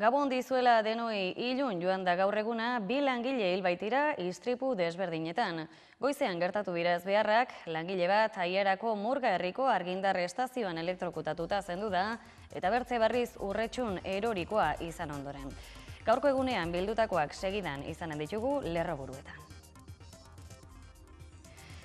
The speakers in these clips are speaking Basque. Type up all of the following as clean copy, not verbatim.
Gabon dizuela denoi, ilun joan da gaur eguna, bi langile hil baitira istripu desberdinetan. Goizean gertatu dira ezbeharrak, langile bat Aiarako Murga herriko argindar estazioan elektrokutatuta zendu da, eta Bertze Berriz Urretxun erorikoa izan ondoren. Gaurko egunean bildutakoak segidan izanen ditugu lerroburuetan.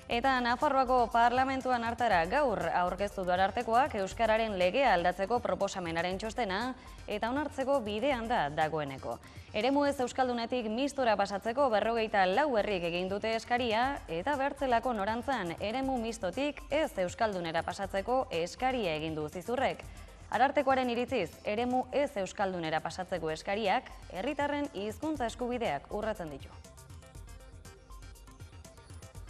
Eta Nafarroako parlamentuan hartara gaur aurkeztu du Arartekoak euskararen legea aldatzeko proposamenaren txostena eta onartzeko bidean da dagoeneko. Eremu ez euskaldunetik mistora pasatzeko 54 herrik egin dute eskaria eta Bertzelako norantzan eremu mistotik ez euskaldunera pasatzeko eskaria egin du Zizurrek. Arartekoaren iritziz, eremu ez euskaldunera pasatzeko eskariak herritarren hizkuntza eskubideak urratzen ditu.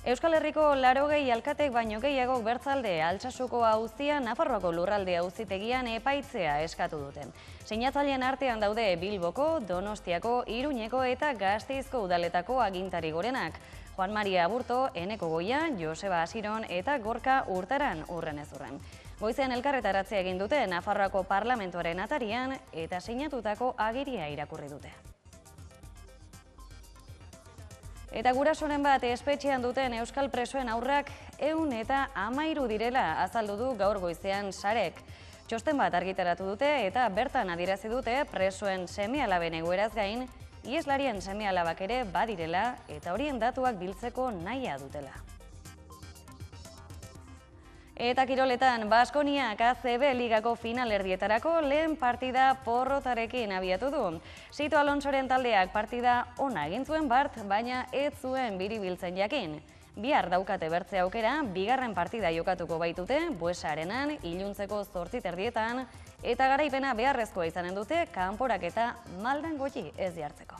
Euskal Herriko 80 alkatek baino gehiagok Bertzalde Altsasuko auzia Nafarroako lurralde auzitegian epaitzea eskatu duten. Sinatzaileen artean daude Bilboko, Donostiako, Iruñeko eta Gasteizko udaletako agintari gorenak. Juan Maria Aburto, Eneko Goia, Joseba Asiron eta Gorka Urtaran urrenez-urren. Goizean elkarretaratzea egin dute Nafarroako parlamentuaren atarian eta sinatutako agiria irakurri dute. Eta gurasoren bat espetxean duten euskal presoen aurrak 113 direla azaldu du gaur goizean Sarek. Txosten bat argitaratu dute eta bertan adierazi dute presoen seme-alaben egoeraz gain, iheslarien seme-alabak ere badirela eta horien datuak biltzeko nahia dutela. Eta kiroletan, Baskoniak ACB ligako finalerdietarako lehen partida porrotarekin abiatu du. Sito Alonsoren taldeak partida ona egin zuen bart, baina ez zuen biribiltzen jakin. Bihar daukate bertze aukera, bigarren partida jokatuko baitute, Buesa Arenan, iluntzeko 8:30 eta garaipena beharrezkoa izanen dute kanporak eta maldan goti ez jartzeko.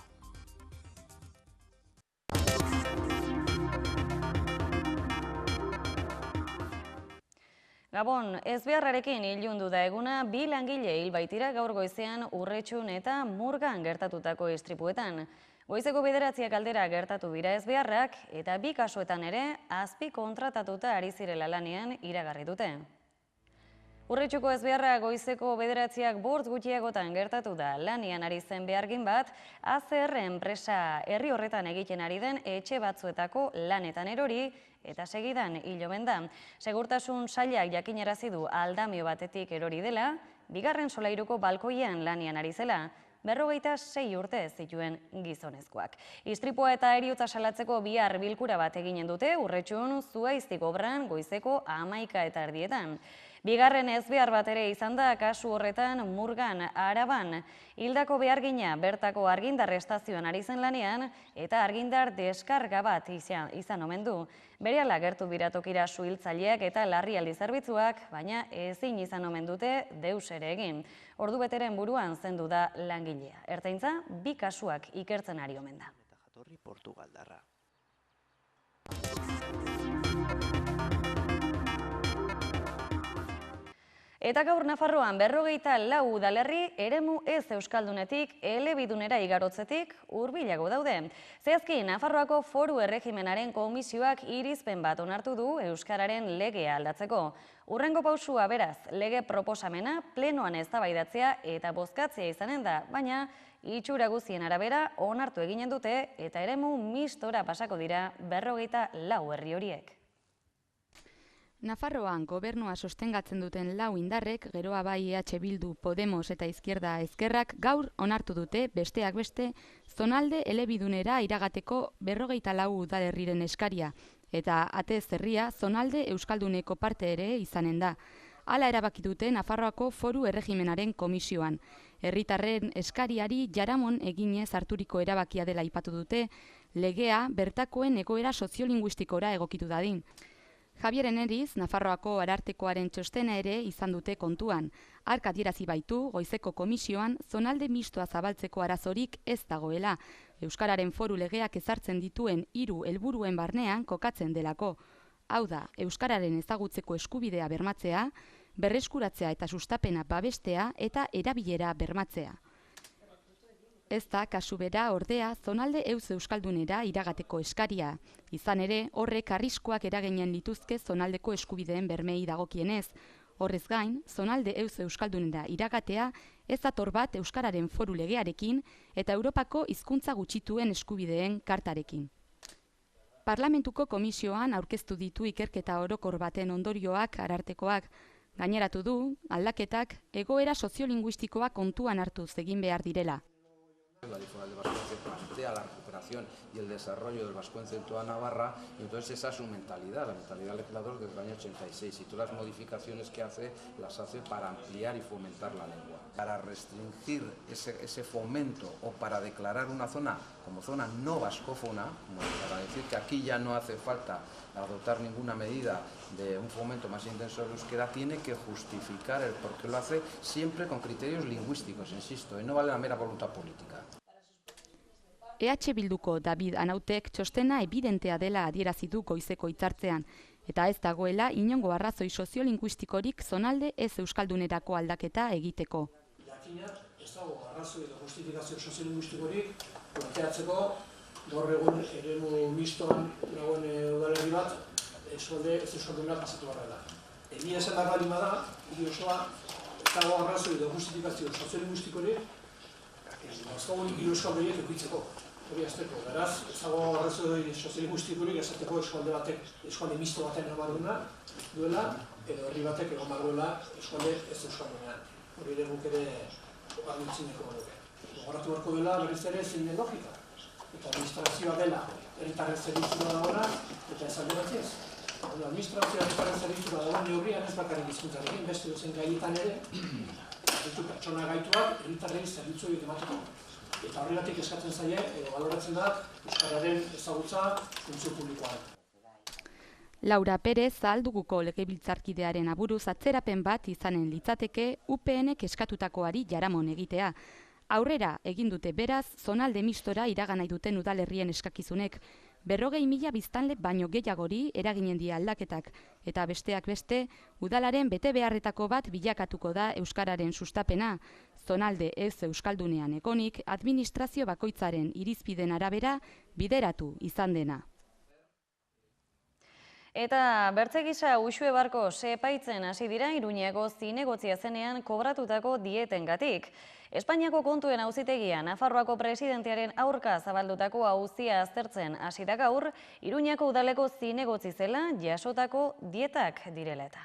Gabon, ezbeharrarekin ilundu da eguna, bi langile hil baitira gaur goizean Urretxun eta Murgan gertatutako istripuetan. Goizeko 9 aldera gertatu dira ezbeharrak eta bi kasuetan ere azpi kontratatuta ari zirela lanean iragarri dute. Urretxuko ezbeharra goizeko 9 gutxiagotan gertatu da lanean ari zen behargin bat, ACR enpresa herri horretan egiten ari den etxe batzuetako lanetan erori eta segidan hil omen da. Segurtasun sailak jakinarazi du aldamio batetik erori dela, bigarren solairuko balkoian lanean ari zela, 56 urte zituen gizonezkoak. Istripua eta heriotza salatzeko bihar bilkura bat eginen dute Urretxun Zuhaiztik obran goizeko 11:30. Bigarren ezbehar bat ere izan da kasu horretan Murgan, Araban. Hildako behargina bertako argindar estazioan ari zen lanean eta argindar deskarga bat izan omen du. Berehala gertu dira tokira suhiltzaileak eta larrialdi zerbitzuak, baina ezin izan omen dute deus ere egin. Ordubeteren buruan zendu da langilea. Ertzaintza, bi kasuak ikertzen ari omen da. Jatorri Portugaldarra. Eta gaur Nafarroan 54 udalerri eremu ez euskaldunetik elebidunera igarotzetik hurbilago daude. Zehazki, Nafarroako Foru Erregimenaren komisioak irizpen bat onartu du euskararen legea aldatzeko. Hurrengo pausua beraz, lege proposamena plenoan eztabaidatzea eta bozkatzea izanen da, baina itxura guztien arabera onartu eginen dute eta eremu mistora pasako dira 54 herri horiek. Nafarroan gobernua sostengatzen duten 4 indarrek, geroa bai EH Bildu, Podemos eta Izquierda Ezkerrak gaur onartu dute besteak beste zonalde elebidunera iragateko 54 udalerriren eskaria eta atez herria zonalde euskalduneko parte ere izanen da. Hala erabaki dute Nafarroako Foru Erregimenaren komisioan. Herritarren eskariari jaramon eginez harturiko erabakia dela aipatu dute, legea bertakoen egoera soziolinguistikora egokitu dadin. Javier Eneriz, Nafarroako Arartekoaren txostena ere izan dute kontuan. Hark adierazi baitu, goizeko komisioan, zonalde mistoa zabaltzeko arazorik ez dagoela. Euskararen foru legeak ezartzen dituen 3 helburuen barnean kokatzen delako. Hau da, euskararen ezagutzeko eskubidea bermatzea, berreskuratzea eta sustapena babestea eta erabilera bermatzea. Ez da, kasu bera ordea, zonalde euz euskaldunera iragateko eskaria. Izan ere, horrek arriskuak eraginen lituzke zonaldeko eskubideen bermei dagokienez. Horrez gain, zonalde eus euskaldunera iragatea ez dator bat euskararen foru legearekin eta Europako hizkuntza gutxituen eskubideen kartarekin. Parlamentuko komisioan aurkeztu ditu ikerketa orokor baten ondorioak arartekoak. Gaineratu du, aldaketak egoera soziolinguistikoa kontuan hartuz egin behar direla. La Ley Foral de Vasconia plantea la recuperación y el desarrollo del vascuence en toda Navarra, y entonces esa es su mentalidad, la mentalidad legisladora desde el año 86, y todas las modificaciones que hace, las hace para ampliar y fomentar la lengua. Para restringir ese fomento o para declarar una zona como zona no vascófona, como para decir que aquí ya no hace falta adoptar ninguna medida de un fomento más intenso del euskera, tiene que justificar el por qué lo hace, siempre con criterios lingüísticos, insisto, y no vale la mera voluntad política. EH Bilduko David Anautek txostena ebidentea dela adierazi du goizeko hitzartzean, eta ez dagoela inongo arrazoi soziolinguistikorik zonalde ez euskaldunerako aldaketa egiteko. Jakina, ez dago arrazoi edo justifikazio soziolinguistikorik planteatzeko gaur egun eremu mistoan dagoen udalerri bat eskualde ez euskalduna pasatu horrela. Egia esan behar baldin bada, hiri osoa, ez dago arrazoi edo justifikazio soziolinguistikorik dauzkagun hiri euskalde horiek edukitzeko. Hori azteko, beraz, ez dago arrazoi soziolinguistikorik esateko eskualde batek, eskualde misto baten amarduna duela, edo herri batek egon behar duela eskualde ez euskaldunean. Hori ere guk ere argitzineko duke. Gogoratu beharko dela berriz ere zein den logika. Eta administrazioa dela herritarren zerbitzura dagoena eta ez alderatziez. Administrazioa herritarren zerbitzura dagoen neurrian ez bakarrik hizkuntzarekin, beste dozen gaietan ere, ditu pertsona gaituak herritarrei zerbitzu horiek emateko. Eta horregatik eskatzen zaie, edo baloratzen da, euskararen ezagutza funtzio publikoan. Laura Perez Zahalduguko legebiltzarkidearen aburuz atzerapen bat izanen litzateke UPNek eskatutakoari jaramon egitea. Aurrera egin dute beraz, zonalde mistora iragan nahi duten udalerrien eskakizunek. 40.000 biztanle baino gehiagori eraginen die aldaketak, eta besteak beste, udalaren bete beharretako bat bilakatuko da euskararen sustapena. Zonalde ez euskaldunean egonik, administrazio bakoitzaren irizpiden arabera bideratu izan dena. Eta bertze gisa Uxue Barkos epaitzen hasi dira Iruñeko zinegotzia zenean kobratutako dietengatik. Espainiako kontuen auzitegian Nafarroako presidentearen aurka zabaldutako auzia aztertzen hasi da gaur, Iruñeko udaleko zinegotzi zela jasotako dietak direla eta.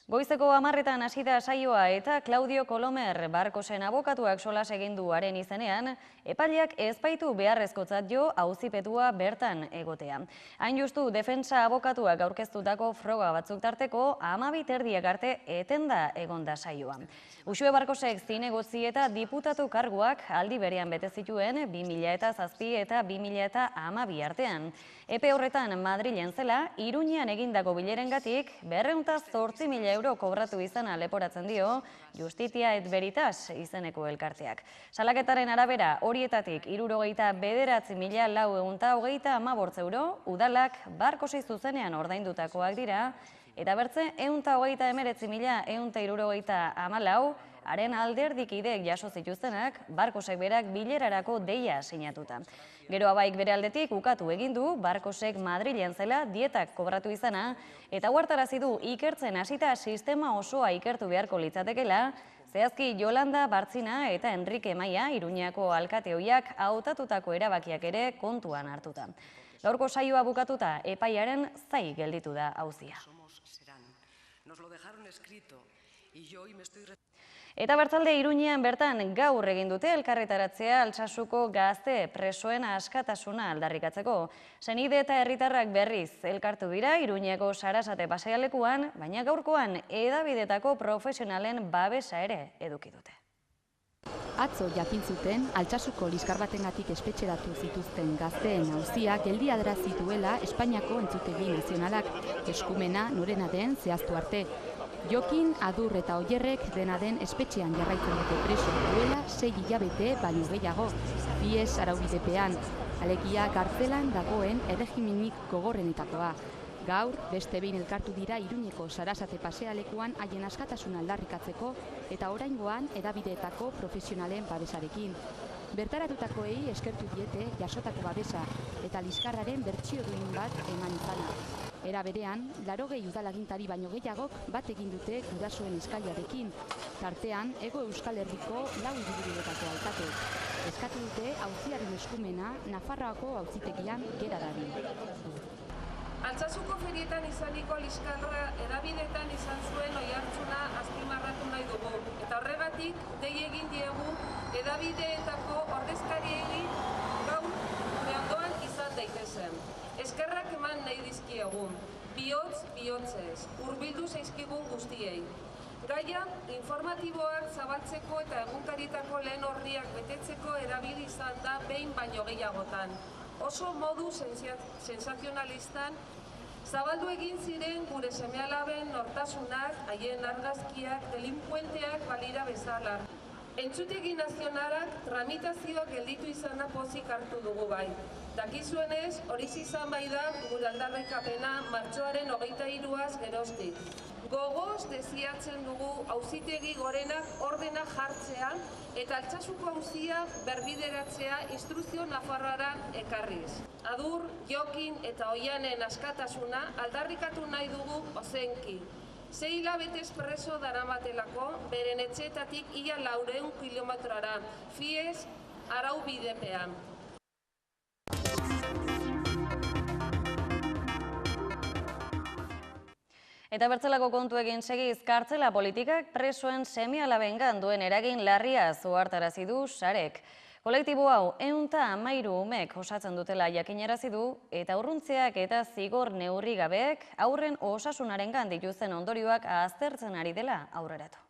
Goizeko 10:00 hasi da saioa eta Claudio Colomer Barkosen abokatuak solas egin du haren izenean, epaileak ez baitu beharrezkotzat jo auzipetua bertan egotea. Hain justu defentsa abokatuak aurkeztutako froga batzuk tarteko 12:30 arte etenda egonda saioa. Uxue Barkosek zinegotzi eta diputatu karguak aldi berean bete zituen 2007 eta 2012 artean. Epe horretan Madrilen zela, Iruñean egindako bilerengatik 208.000 euro kobratu izana leporatzen dio Justitia et Veritas izeneko elkarteak. Salaketaren arabera horietatik 69.415 euro udalak Barkosei zuzenean ordaindutakoak dira, eta bertze 139.164 haren alderdikideek jaso zituztenak Barkosek berak bilerarako deia sinatuta. Gero abaik bere aldetik ukatu egin du Barkosek Madrilen zela dietak kobratu izana eta huartarazi du ikertzen hasita sistema osoa ikertu beharko litzatekela, zehazki Yolanda Bartzina eta Enrique Maia Iruñako alkate ohiak hautatutako erabakiak ere kontuan hartuta. Gaurko saioa bukatuta epaiaren zai gelditu da auzia. Eta bertzalde Iruñean bertan gaur egin dute elkarretaratzea Altsasuko gazte presoen askatasuna aldarrikatzeko. Senide eta herritarrak berriz elkartu dira Iruñeko Sarasate pasealekuan, baina gaurkoan hedabidetako profesionalen babesa ere eduki dute. Atzo jakin zuten Altsasuko liskar batengatik espetxeratu zituzten gazteen auzia geldi adarazi duela Espainiako Entzutegi Nazionalak, eskumena norena den zehaztu arte. Jokin, Adur eta Oierrek dena den espetxean jarraitzen dute preso duela 6 hilabete baino gehiago, bies araubidepean, alegia kartzelan dagoen erregimenik gogorrenetakoa. Gaur, beste behin elkartu dira Iruñeko Sarasate pasealekuan haien askatasuna aldarrikatzeko eta oraingoan hedabideetako profesionalen babesarekin. Bertaratutakoei eskertu diete jasotako babesa eta liskarraren bertsio duin bat eman izana. Era berean, 80 udalagintari baino gehiagok bat egin dute gurasoen eskailarekin. Tartean, Hego Euskal Herriko 4 hiriburuetako alkateek. Eskatu dute auziaren eskumena Nafarroako auzitegian gera dadin. Altsasuko ferietan izaniko liskarra hedabideetan izan zuen oihartzuna azpimarratu nahi dugu. Eta horregatik, dei egin diegu hedabideetako ordezkariei gaur gure ondoan izan daitezen. Eskerrak eman nahi dizkiegu, bihotzez, hurbildu zaizkigun guztiei. Gaia, informatiboak zabaltzeko eta egunkarietako lehen orriak betetzeko erabili izan da behin baino gehiagotan. Oso modu sensazionalistan zabaldu egin ziren gure seme-alaben nortasunak, haien argazkiak, delinkuenteak balira bezala. Entzutegi nazionalak tramitazioak gelditu izana pozik hartu dugu bai. Dakizuenez, hori izan bai da gure aldarrikapena martxoaren 23az geroztik. Gogoz desiatzen dugu auzitegi gorenak ordena jartzea eta Altsasuko auzia berbideratzea instrukzio Nafarroaran ekarriz. Adur, Jokin eta Oianen askatasuna aldarrikatu nahi dugu ozenki. 6 hilabetez preso daramatelako, beren etxeetatik ia 400 kilometrora, fiez arau bidepean. Eta bertzelako kontuekin segiz, kartzela politikak presoen seme-alabengan duen eragin larria ohartarazi du Sarek. Kolektibo hau 113 umek osatzen dutela jakinarazi du eta urruntzeak eta zigor neurri gabeek haurren osasunarengan dituzten ondorioak aztertzen ari dela aurreratu.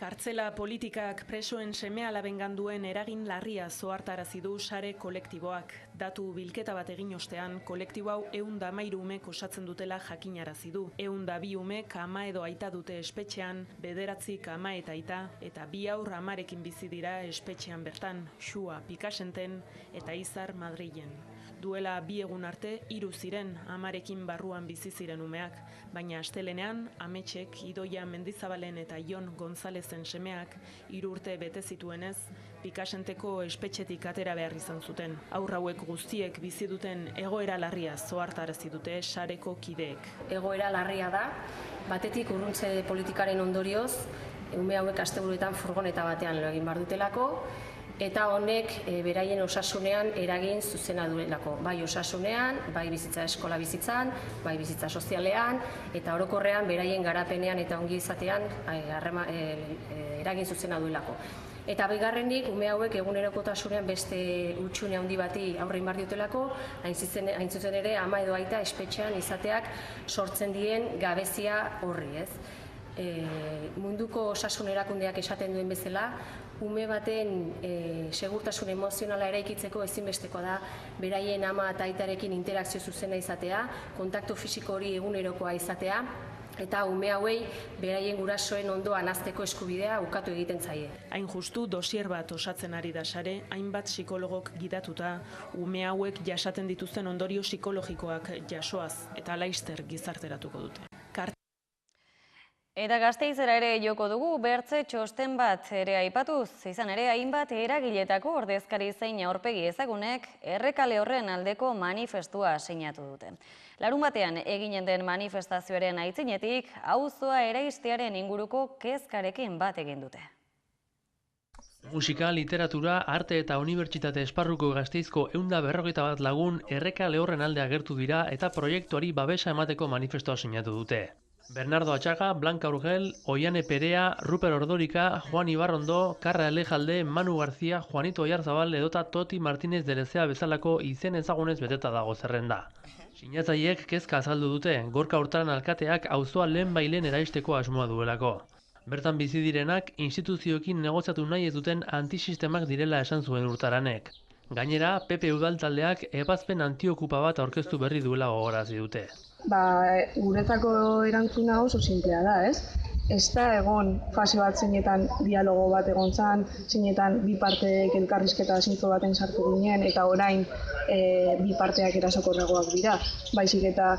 Kartzela politikak presoen seme-alabengan duen eragin larria ohartarazi du Sare kolektiboak. Datu bilketa bat egin ostean, kolektibo hau 113 umek osatzen dutela jakinarazi du. 102 umek ama edo aita dute espetxean, 9 ama eta aita, eta 2 haur amarekin bizi dira espetxean bertan, Xua Pikasenten eta Izar Madrilen. Duela 2 egun arte, 3 ziren amarekin barruan bizi ziren umeak, baina astelenean Ametxek, Idoia Mendizabalen eta Jon Gonzalezen semeak 3 urte bete zituenez, Pikasenteko espetxetik atera behar izan zuten. Haur hauek guztiek bizi duten egoera larria ohartarazi dute Sareko kideek. Egoera larria da, batetik urruntze politikaren ondorioz, ume hauek asteburuetan furgoneta batean lo egin behar dutelako, eta honek beraien osasunean eragin zuzena duelako. Bai osasunean, bai bizitza eskola bizitzan, bai bizitza sozialean, eta orokorrean beraien garapenean eta ongi izatean eragin zuzena duelako. Eta bigarrenik, ume hauek egunerokotasunean beste hutsune handi bati aurre behar diotelako, hain zuzen ere ama edo aita espetxean izateak sortzen dien gabezia horri, ez? Munduko osasun erakundeak esaten duen bezala, ume baten segurtasun emozionala eraikitzeko ezinbestekoa da beraien ama eta aitarekin interakzio zuzena izatea, kontaktu fisiko hori egunerokoa izatea, eta ume hauei beraien gurasoen ondoan hazteko eskubidea ukatu egiten zaie. Hain justu dosier bat osatzen ari da Sare, hainbat psikologok gidatuta, ume hauek jasaten dituzten ondorio psikologikoak jasoaz eta laster gizarteratuko dute. Eta Gasteizera ere joko dugu, bertze txosten bat ere aipatuz, izan ere hainbat eragiletako ordezkari zein aurpegi ezagunek errekale horren aldeko manifestua sinatu dute. Larunbatean eginen den manifestazioaren aitzinetik, auzoa eraistearen inguruko kezkarekin bat egin dute. Musika, literatura, arte eta unibertsitate esparruko Gasteizko 151 lagun errekale horren alde agertu dira eta proiektuari babesa emateko manifestoa sinatu dute. Bernardo Atxaga, Blanca Urgel, Oiane Perea, Ruper Ordorika, Juan Ibarrondo, Karra Elejalde, Manu Garzia, Juanito Oyarzabal edota Toti Martínez de Lezea bezalako izen ezagunez beteta dago zerrenda. Sinatzaileek kezka azaldu dute, Gorka Hurtaran alkateak auzoa lehenbailen eraisteko asmoa duelako. Bertan bizi direnak instituzioekin negoziatu nahi ez duten antisistemak direla esan zuen Hurtaranek. Gainera, PP udaltaldeak ebazpen antiokupa bat aurkeztu berri duela gogorazi dute. Guretzako erantzuna oso sinplea da, ez? Ez da egon fase bat zeinetan dialogo bat egon zan, zeinetan bi parteek elkarrizketa zintzo baten sartu ginen, eta orain bi parteak erasokorragoak dira. Baizik eta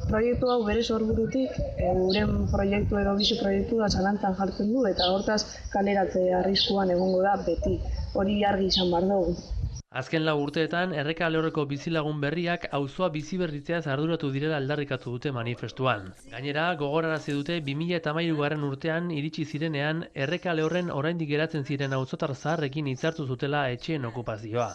proiektu hau bere sorburutik, guren proiektu edo bizi proiektua zalantzan jartzen du, eta hortaz kaleratze arriskuan egongo da beti. Hori argi izan behar dugu. Azken 4 urteetan, Erreka Lehorreko bizilagun berriak auzoa biziberritzeaz arduratu direla aldarrikatu dute manifestuan. Gainera, gogorarazi dute 2013 urtean iritsi zirenean Erreka Lehorren oraindik geratzen ziren auzotar zaharrekin hitzartu zutela etxeen okupazioa.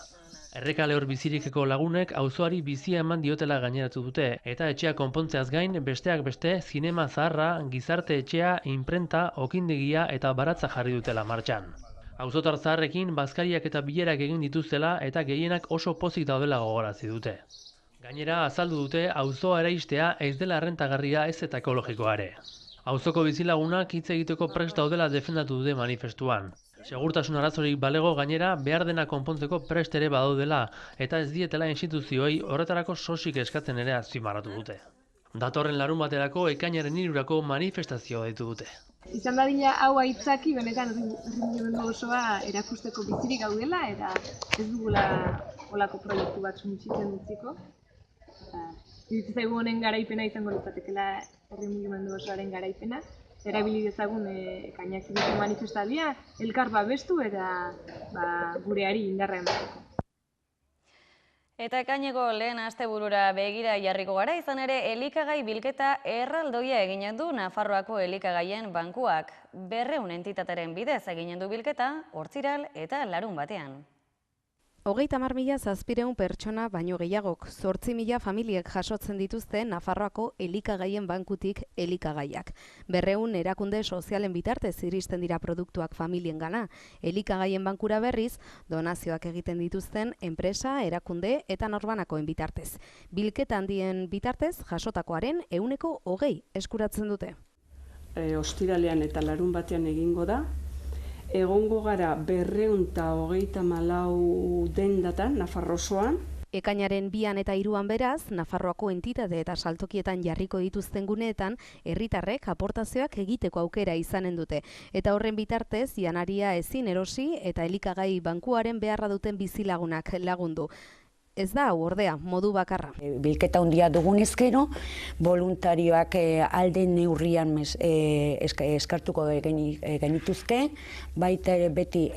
Erreka Lehor bizirikeko lagunek auzoari bizia eman diotela gaineratu dute, eta etxea konpontzeaz gain besteak beste zinema zaharra, gizarte etxea, inprenta, okindegia eta baratza jarri dutela martxan. Auzotar zaharrekin bazkariak eta bilerak egin dituztela eta gehienak oso pozik daudela gogorarazi dute. Gainera, azaldu dute auzoa eraistea ez dela errentagarria ez eta ekologikoa ere. Auzoko bizilagunak hitz egiteko prest daudela defendatu dute manifestuan. Segurtasun arazorik balego gainera behar dena konpontzeko prest ere badaudela eta ez dietela instituzioei horretarako sosik eskatzen ere azpimarratu dute. Datorren larunbaterako ekainaren 3 manifestazioa deitu dute. Izan dadila hau aitzaki benetan herri osoa erakusteko bizirik gaudela eta ez dugula olako proiektu bat suntsitzen utziko. Iritsi zaigu honen garaipena izango litzatekeela herri mugimendu osoaren garaipena. Erabili dezagun ekainak 3 manifestaldia elkar babestu eta gureari indarra emateko. Eta ekaineko lehen asteburura begira jarriko gara, izan ere elikagai bilketa erraldoia eginen du Nafarroako elikagaien bankuak. 200 entitateren bidez eginen du bilketa, Ortziral eta Larunbatean. 30.000 pertsona baino gehiagok, 8.000 familiek jasotzen dituzte Nafarroako elikagaien bankutik elikagaiak. 200 erakunde sozialen bitartez iristen dira produktuak familiengana. Elikagaien bankura berriz, donazioak egiten dituzten enpresa, erakunde eta norbanakoen bitartez. Bilketa handien bitartez, jasotakoaren 20% eskuratzen dute. Ostiralean eta Larunbatean egingo da. Egongo gara 234 dendatan, Nafarro osoan. Ekainaren 2 eta 3 beraz, Nafarroako entitate eta saltokietan jarriko dituzten guneetan, herritarrek aportazioak egiteko aukera izanen dute. Eta horren bitartez, janaria ezin erosi eta elikagai bankuaren beharra duten bizilagunak lagundu. Ez da, ordea, modu bakarra. Bilketa handia dugunez gero, voluntarioak alde neurrian eskartuko genituzke, baita beti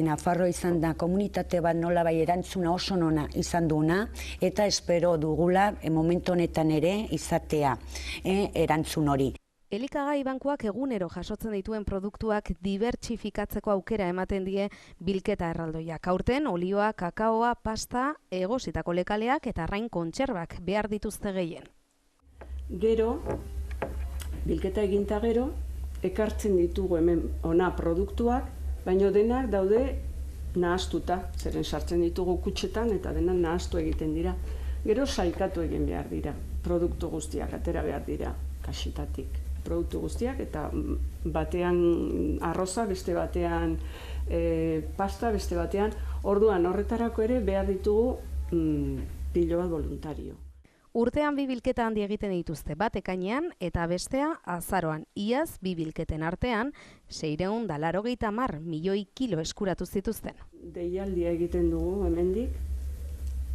Nafarro izan da komunitate bat nolabai erantzuna oso nona izan duena, eta espero dugula momentu honetan ere izatea erantzun hori. Elikagai bankuak egunero jasotzen dituen produktuak dibertsifikatzeko aukera ematen die bilketa erraldoiak. Aurten, olioa, kakaoa, pasta, egositako lekaleak eta arrain kontserbak behar dituzte gehien. Gero, bilketa eginta gero, ekartzen ditugu hemen ona produktuak, baino denak daude nahastuta, zeren sartzen ditugu kutxetan eta denak nahastu egiten dira. Gero sailkatu egin behar dira, produktu guztiak atera behar dira kasitatik. Produktu guztiak eta batean arroza, beste batean pasta, beste batean. Orduan horretarako ere behar ditugu pilo bat voluntario. Urtean 2 bilketa handi egiten dituzte, bat ekainean eta bestea azaroan. Iaz 2 bilketen artean 680 milioi kilo eskuratu zituzten. Deialdia egiten dugu hemendik,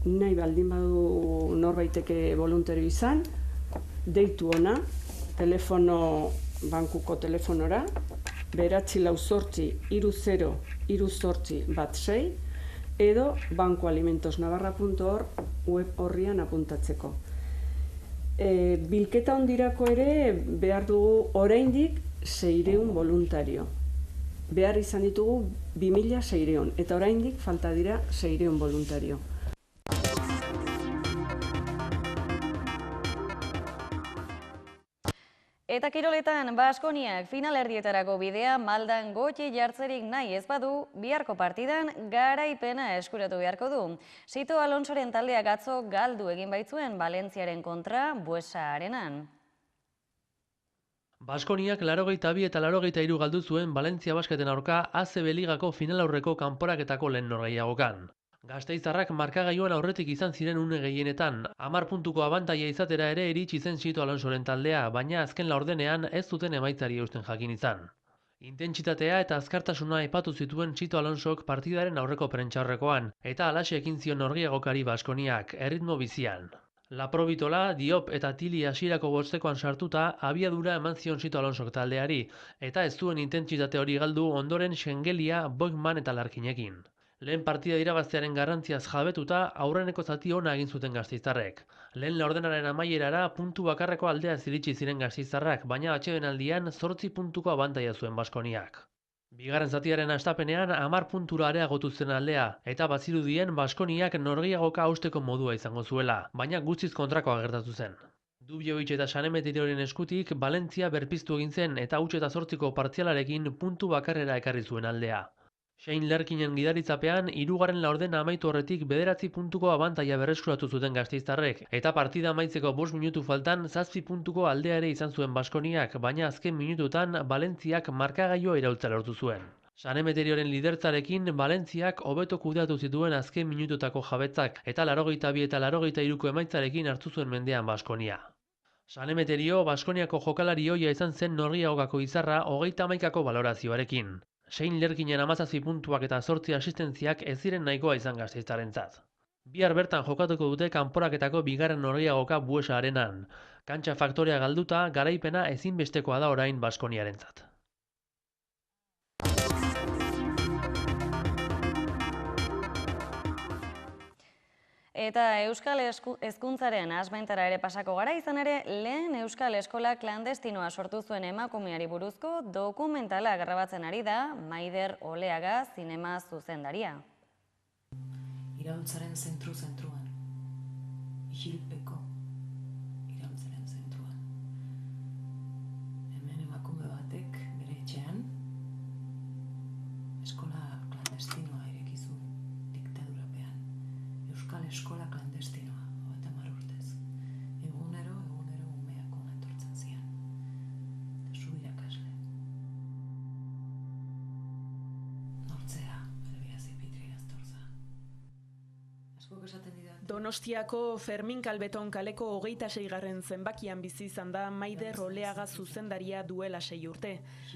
nahi baldin badu norbaiteke voluntario izan, deitu ona, bankuko telefonora, 948-30-30-16 edo bankoalimentosnavarra.org web horrian apuntatzeko. Bilketa hondirako ere behar dugu oraindik 600 voluntario. Behar izan ditugu 2600 eta oraindik falta dira 600 voluntario. Eta kiroletan, Baskoniak finalerdietarako bidea maldan gotxi jartzerik nahi ez badu, biharko partidan garaipena eskuratu beharko du. Sito Alonsoren taldeak atzo galdu egin baitzuen Valentziaren kontra Buesa arenan. Baskoniak 82 eta 83 galdu zuen Valentzia Basketen aurka ACB Ligako finalaurreko kanporaketako lehen norgehiagokan. Gasteiztarrak markagailuan aurretik izan ziren une gehienetan, 10 puntuko abantaila izatera ere iritsi zen Sito Alonsoren taldea, baina azken laurdenean ez zuten emaitzari eusten jakin izan. Intentsitatea eta azkartasuna aipatu zituen Sito Alonsok partidaren aurreko prentsaurrekoan, eta halaxe ekin zion norgehiagokari Baskoniak, erritmo bizian. Laprobitola, Diop eta Tili hasierako bostekoan sartuta abiadura eman zion Sito Alonsok taldeari, eta ez zuen intentsitate hori galdu ondoren Schengelia, Boigman eta Larkinekin. Lehen partida irabaztearen garrantziaz jabetuta aurreneko zati ona egin zuten gasteiztarrek. Lehen laurdenaren amaierara puntu bakarreko aldea iritsi ziren gasteiztarrak, baina atsedenaldian 8 puntuko abantaila zuen Baskoniak. Bigarren zatiaren hastapenean 10 puntura areagotu zen aldea, eta bazirudien Baskoniak norgehiagoka hausteko modua izango zuela, baina guztiz kontrakoa gertatu zen. Dubjovic eta Sanemeterioren eskutik Valentzia berpiztu egin zen eta 8-8ko partzialarekin puntu bakarrera ekarri zuen aldea. Shane Lerkinen gidaritzapean, 3. laurdena amaitu horretik 9 puntuko abantaila berreskuratu zuten gasteiztarrek, eta partida amaitzeko 5 minutu faltan 7 puntuko aldea ere izan zuen Baskoniak, baina azken minututan Valentziak markagailua iraultza lortu zuen. Sanemeterioren lidertzarekin Valentziak hobeto kudeatu zituen azken minututako jabetzak, eta 82 eta 83ko emaitzarekin hartu zuen mendean Baskonia. Sanemeterio Baskoniako jokalari ohia izan zen norgehiagokako izarra 31ko balorazioarekin. Shane Lerkinen 17 puntuak eta 8 asistentziak ez ziren nahikoa izan gasteiztarrentzat. Bihar bertan jokatuko dute kanporaketako bigarren norgehiagoka Buesa Arenan. Kantxa faktorea galduta, garaipena ezinbestekoa da orain Baskoniarentzat. Eta Euskal Hezkuntzaren asmaintara ere pasako gara, izan ere lehen Euskal Eskola klandestinoa sortu zuen emakumeari buruzko dokumentala grabatzen ari da Maider Oleaga zinema zuzendaria. Iraultzaren zentruan, isilpeko iraultzaren zentruan. Hemen emakume batek bere etxean eskola klandestinoa irekizu diktadurapean. Euskal Eskola klandestinoa, 30 urtez. Egunero umeak hona etortzen zian. Eta zu irakasle. Nortzea, Elbira Zipitri Astorza. Askok esaten dira. Donostiako Fermin Kalbeton kaleko 26. zenbakian bizi izan da Maider Oleaga zuzendaria duela 6 urte.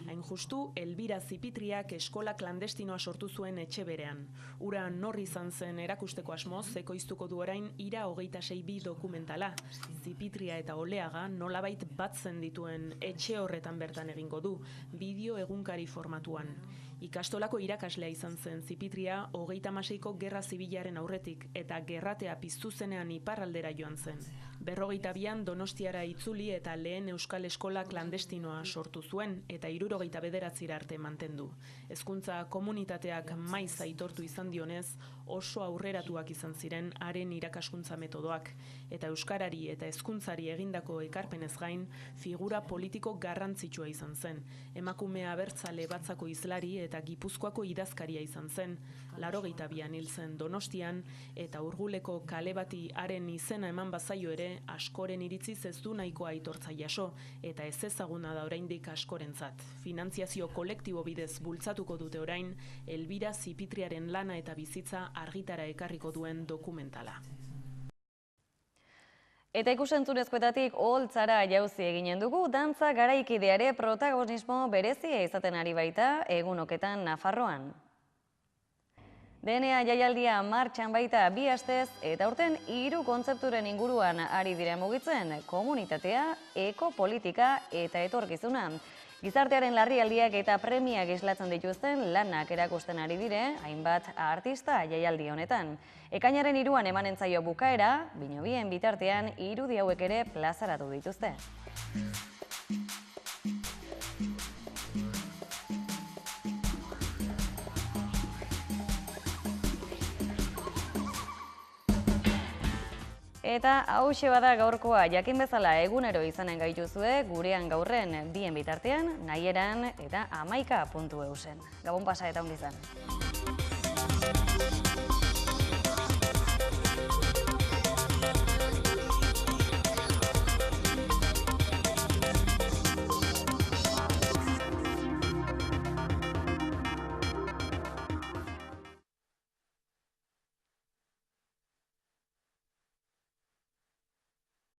Hain justu, Elbira Zipitriak eskola klandestinoa sortu zuen etxe berean. Ura nor izan zen erakusteko asmoz, ekoiztuko du orain Ira 26 dokumentala. Zipitria eta Oleaga nolabait batzen dituen etxe horretan bertan egingo du, bideo egunkari formatuan. Ikastolako irakaslea izan zen Zipitria 36ko gerra zibilaren aurretik eta gerratea piztu zenean iparraldera joan zen. 52an Donostiara itzuli eta lehen Euskal Eskola klandestinoa sortu zuen eta 79 arte mantendu. Hezkuntza komunitateak maiz aitortu izan dionez, oso aurreratuak izan ziren haren irakaskuntza metodoak, eta euskarari eta hezkuntzari egindako ekarpenez gain, figura politiko garrantzitsua izan zen. Emakume abertzale batzako hizlari eta Gipuzkoako idazkaria izan zen, 82an hil zen Donostian, eta Urguleko kale bati haren izena eman bazaio ere, askoren iritziz ez du nahikoa aitortza jaso, eta ez ezaguna da oraindik askorentzat. Finantziazio kolektibo bidez bultzatuko dute orain, Elbira Zipitriaren lana eta bizitza argitara ekarriko duen dokumentala. Eta ikusentzurezkoetatik oholtzara jauzi eginen dugu, dantza garaikideare protagonismo berezia izaten ari baita egunoketan Nafarroan. DNA jaialdia martxan baita 2 astez eta aurten 3 kontzepturen inguruan ari dira mugitzen, komunitatea, ekopolitika eta etorkizuna. Gizartearen larrialdiak eta premiak islatzen dituzten lanak erakusten ari dire, hainbat artista jaialdi honetan. Ekainaren 3an emanen zaio bukaera, binobien bitartean irudi hauek ere plazaratu dituzte. Eta hauxe bada gaurkoa, jakin bezala egunero izanen gaituzue gurean gaurren bien bitartean, nahieran eta 11.eusen. Gabon pasa eta ongi izan.